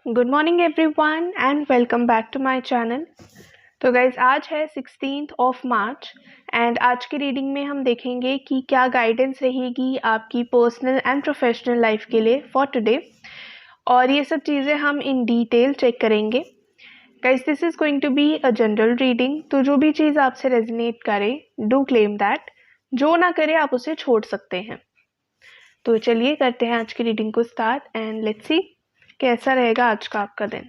Good morning everyone and welcome back to my channel. तो guys आज है 16th of March and आज की रीडिंग में हम देखेंगे कि क्या गाइडेंस रहेगी आपकी पर्सनल एंड प्रोफेशनल लाइफ के लिए फॉर टुडे, और ये सब चीज़ें हम इन डिटेल चेक करेंगे। Guys this is going to be a general reading, तो जो भी चीज़ आपसे रेजोनेट करे डू क्लेम दैट, जो ना करे आप उसे छोड़ सकते हैं। तो चलिए करते हैं आज की रीडिंग को स्टार्ट एंड लेट्स सी कैसा रहेगा आज का आपका दिन।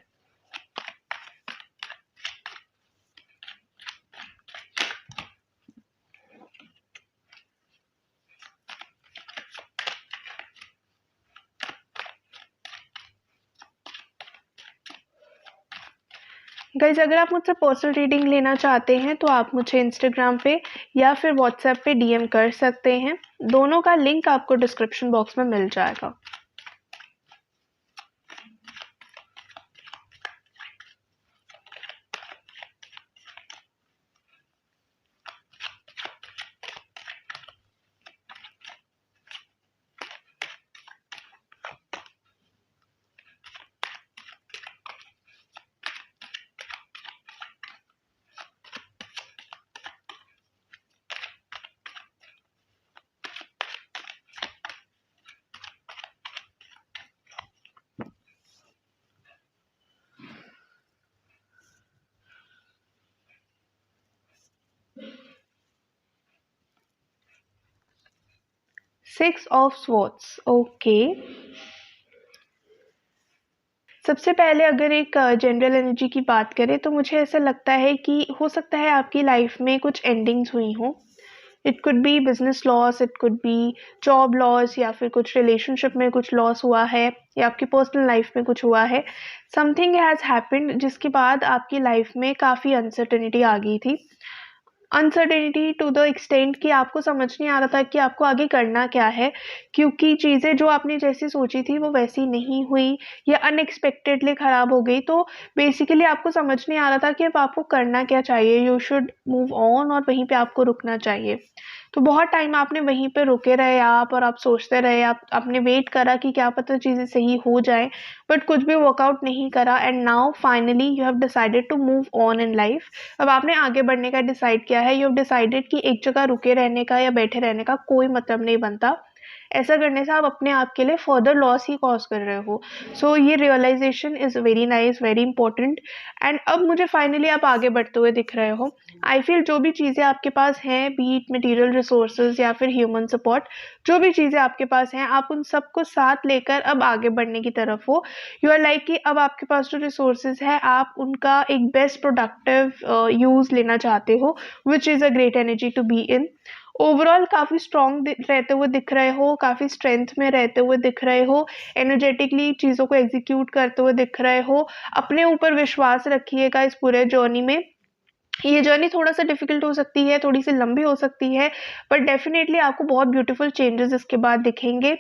गाइज अगर आप मुझसे पर्सनल रीडिंग लेना चाहते हैं तो आप मुझे इंस्टाग्राम पे या फिर व्हाट्सएप पे डीएम कर सकते हैं। दोनों का लिंक आपको डिस्क्रिप्शन बॉक्स में मिल जाएगा। Six of swords. ओके, सबसे पहले अगर एक जनरल एनर्जी की बात करें तो मुझे ऐसा लगता है कि हो सकता है आपकी लाइफ में कुछ एंडिंग्स हुई हों। It could be business loss, it could be job loss, या फिर कुछ रिलेशनशिप में कुछ लॉस हुआ है, या आपकी पर्सनल लाइफ में कुछ हुआ है। समथिंग हैज़ हैपेंड जिसके बाद आपकी लाइफ में काफ़ी अनसर्टेनिटी आ गई थी। अनसर्टेनिटी टू द एक्सटेंट कि आपको समझ नहीं आ रहा था कि आपको आगे करना क्या है, क्योंकि चीज़ें जो आपने जैसी सोची थी वो वैसी नहीं हुई या अनएक्सपेक्टेडली ख़राब हो गई। तो बेसिकली आपको समझ नहीं आ रहा था कि अब आपको करना क्या चाहिए। यू शुड मूव ऑन और वहीं पे आपको रुकना चाहिए। तो बहुत टाइम आपने वहीं पे रुके रहे आप, और आप सोचते रहे, आपने वेट करा कि क्या पता चीज़ें सही हो जाए, बट कुछ भी वर्कआउट नहीं करा। And now finally you have decided to move on in life. अब आपने आगे बढ़ने का डिसाइड किया है। यू हैव डिसाइडेड कि एक जगह रुके रहने का या बैठे रहने का कोई मतलब नहीं बनता। ऐसा करने से आप अपने आप के लिए फर्दर लॉस ही कॉज कर रहे हो। सो ये realization is very nice, very important. And अब मुझे फाइनली आप आगे बढ़ते हुए दिख रहे हो। आई फील जो भी चीज़ें आपके पास हैं, बी इट मटीरियल रिसोर्सेज या फिर ह्यूमन सपोर्ट, जो भी चीज़ें आपके पास हैं आप उन सबको साथ लेकर अब आगे बढ़ने की तरफ हो। यू आर लाइक कि अब आपके पास जो रिसोर्सेज है आप उनका एक बेस्ट प्रोडक्टिव यूज़ लेना चाहते हो, which is a great energy to be in. Overall काफ़ी स्ट्रॉन्ग रहते हुए दिख रहे हो, काफ़ी स्ट्रेंथ में रहते हुए दिख रहे हो, एनर्जेटिकली चीज़ों को एग्जीक्यूट करते हुए दिख रहे हो। अपने ऊपर विश्वास रखिएगा इस पूरे जर्नी में। ये जर्नी थोड़ा सा डिफिकल्ट हो सकती है, थोड़ी सी लंबी हो सकती है, बट डेफिनेटली आपको बहुत ब्यूटीफुल चेंजेस इसके बाद दिखेंगे।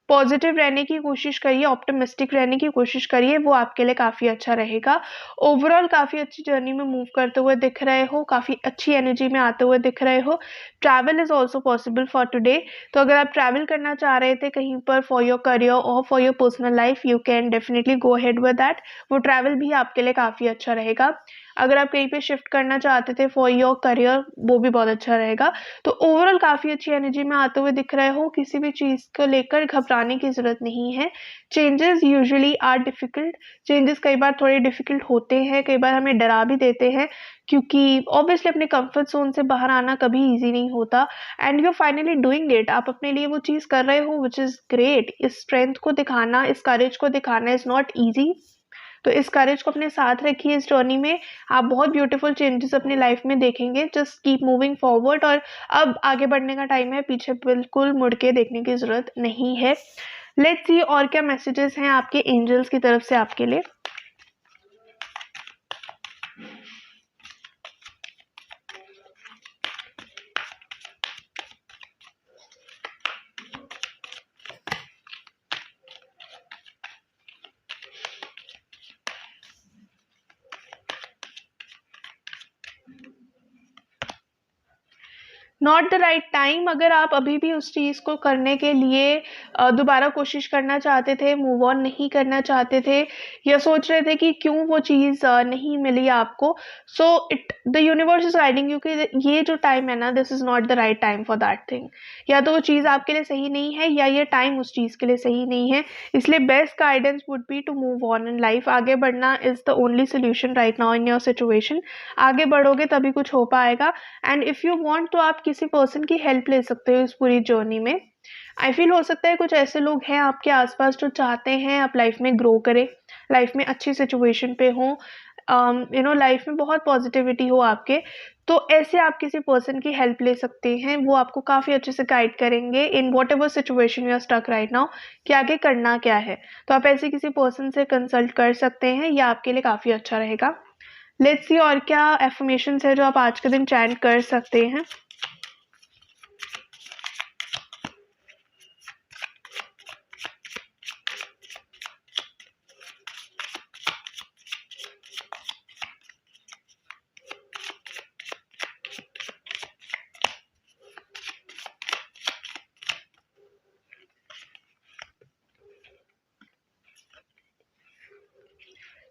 पॉजिटिव रहने की कोशिश करिए, ऑप्टिमिस्टिक रहने की कोशिश करिए, वो आपके लिए काफ़ी अच्छा रहेगा। ओवरऑल काफ़ी अच्छी जर्नी में मूव करते हुए दिख रहे हो, काफ़ी अच्छी एनर्जी में आते हुए दिख रहे हो। Travel is also possible for today. तो अगर आप ट्रैवल करना चाह रहे थे कहीं पर फॉर योर करियर और for your personal life, you can definitely go ahead with that. वो ट्रैवल भी आपके लिए काफ़ी अच्छा रहेगा। अगर आप कहीं पे शिफ्ट करना चाहते थे फॉर योर करियर, वो भी बहुत अच्छा रहेगा। तो ओवरऑल काफ़ी अच्छी एनर्जी में आते हुए दिख रहे हो। किसी भी चीज़ को लेकर घबराने की ज़रूरत नहीं है। Changes usually are difficult. Changes कई बार थोड़े डिफ़िकल्ट होते हैं, कई बार हमें डरा भी देते हैं, क्योंकि ऑब्वियसली अपने कंफर्ट ज़ोन से बाहर आना कभी ईज़ी नहीं होता। And you are finally doing it. आप अपने लिए वो चीज़ कर रहे हो विच इज़ ग्रेट। इस स्ट्रेंथ को दिखाना, इस करेज को दिखाना इज़ नॉट ईज़ी। तो इस करेज को अपने साथ रखिए इस जर्नी में। आप बहुत ब्यूटीफुल चेंजेस अपनी लाइफ में देखेंगे। जस्ट कीप मूविंग फॉरवर्ड, और अब आगे बढ़ने का टाइम है, पीछे बिल्कुल मुड़ के देखने की ज़रूरत नहीं है। लेट्स सी और क्या मैसेजेस हैं आपके एंजल्स की तरफ से आपके लिए। Not the right time. अगर आप अभी भी उस चीज़ को करने के लिए दोबारा कोशिश करना चाहते थे, मूव ऑन नहीं करना चाहते थे, या सोच रहे थे कि क्यों वो चीज़ नहीं मिली आपको। So the universe is guiding you कि ये जो टाइम है ना, this is not the right time for that thing. या तो वो चीज़ आपके लिए सही नहीं है, या ये टाइम उस चीज़ के लिए सही नहीं है। इसलिए best guidance would be to move on in life. आगे बढ़ना is the only solution right now in your situation. आगे बढ़ोगे तभी कुछ हो पाएगा। एंड इफ़ यू वांट तो आप किसी पर्सन की हेल्प ले सकते हो इस पूरी जर्नी में। आई फील हो सकता है कुछ ऐसे लोग हैं आपके आसपास जो चाहते हैं आप लाइफ में ग्रो करें, लाइफ में अच्छी सिचुएशन पे हो, लाइफ में बहुत पॉजिटिविटी हो आपके। तो ऐसे आप किसी पर्सन की हेल्प ले सकते हैं, वो आपको काफ़ी अच्छे से गाइड करेंगे in whatever situation you are stuck right now, कि आगे करना क्या है। तो आप ऐसे किसी पर्सन से कंसल्ट कर सकते हैं, यह आपके लिए काफ़ी अच्छा रहेगा। लेट्स सी और क्या एफर्मेशंस है जो आप आज के दिन चैंट कर सकते हैं।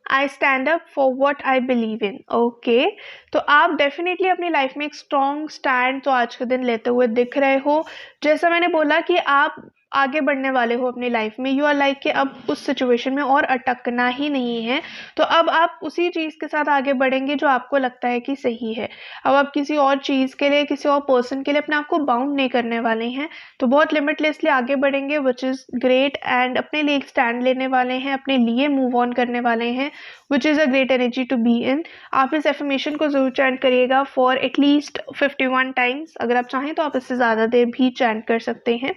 I stand up for what I believe in. Okay, तो आप डेफिनेटली अपनी लाइफ में एक स्ट्रॉन्ग स्टैंड तो आज के दिन लेते हुए दिख रहे हो। जैसा मैंने बोला कि आप आगे बढ़ने वाले हो अपनी लाइफ में, यू आर लाइक कि अब उस सिचुएशन में और अटकना ही नहीं है। तो अब आप उसी चीज़ के साथ आगे बढ़ेंगे जो आपको लगता है कि सही है। अब आप किसी और चीज़ के लिए, किसी और पर्सन के लिए अपने आप को बाउंड नहीं करने वाले हैं। तो बहुत लिमिटलेसली आगे बढ़ेंगे, विच इज़ ग्रेट। एंड अपने लिए एक स्टैंड लेने वाले हैं, अपने लिए मूव ऑन करने वाले हैं, which is a great energy to be in. आप इस एफर्मेशन को जरूर चैंट करिएगा फॉर एटलीस्ट 51 टाइम्स। अगर आप चाहें तो आप इससे ज़्यादा देर भी चैंट कर सकते हैं।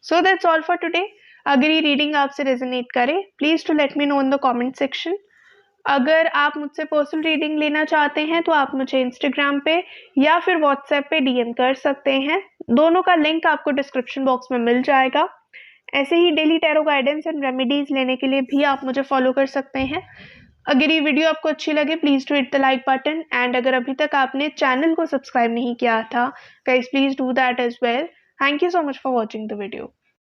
So that's all for today. अगर ये रीडिंग आपसे रेजोनेट करे, please to let me know in the comment section. अगर आप मुझसे पर्सनल रीडिंग लेना चाहते हैं तो आप मुझे इंस्टाग्राम पे या फिर व्हाट्सएप पे डीएम कर सकते हैं। दोनों का लिंक आपको डिस्क्रिप्शन बॉक्स में मिल जाएगा। ऐसे ही daily tarot guidance and remedies लेने के लिए भी आप मुझे फॉलो कर सकते हैं। अगर ये वीडियो आपको अच्छी लगे, please to hit the like button. And अगर अभी तक आपने चैनल को सब्सक्राइब नहीं किया था, guys please do that as well. Thank you so much for watching the video.